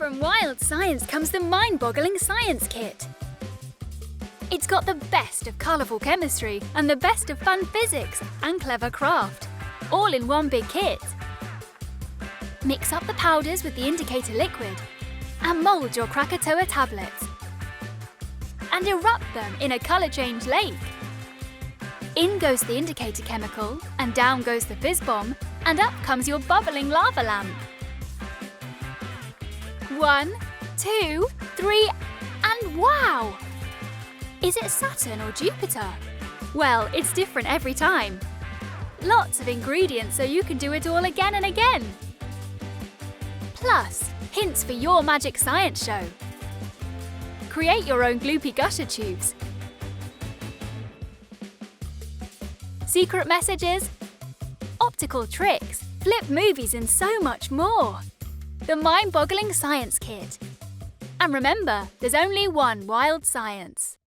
From Wild Science comes the mind-boggling science kit. It's got the best of colourful chemistry and the best of fun physics and clever craft, all in one big kit. Mix up the powders with the indicator liquid and mould your Krakatoa tablets and erupt them in a colour change lake. In goes the indicator chemical and down goes the fizz bomb and up comes your bubbling lava lamp. 1, 2, 3 and wow! Is it Saturn or Jupiter? Well, it's different every time. Lots of ingredients so you can do it all again and again. Plus, hints for your magic science show. Create your own gloopy gusher tubes. Secret messages, optical tricks, flip movies and so much more. The mind-boggling science kit. And remember, there's only one Wild Science.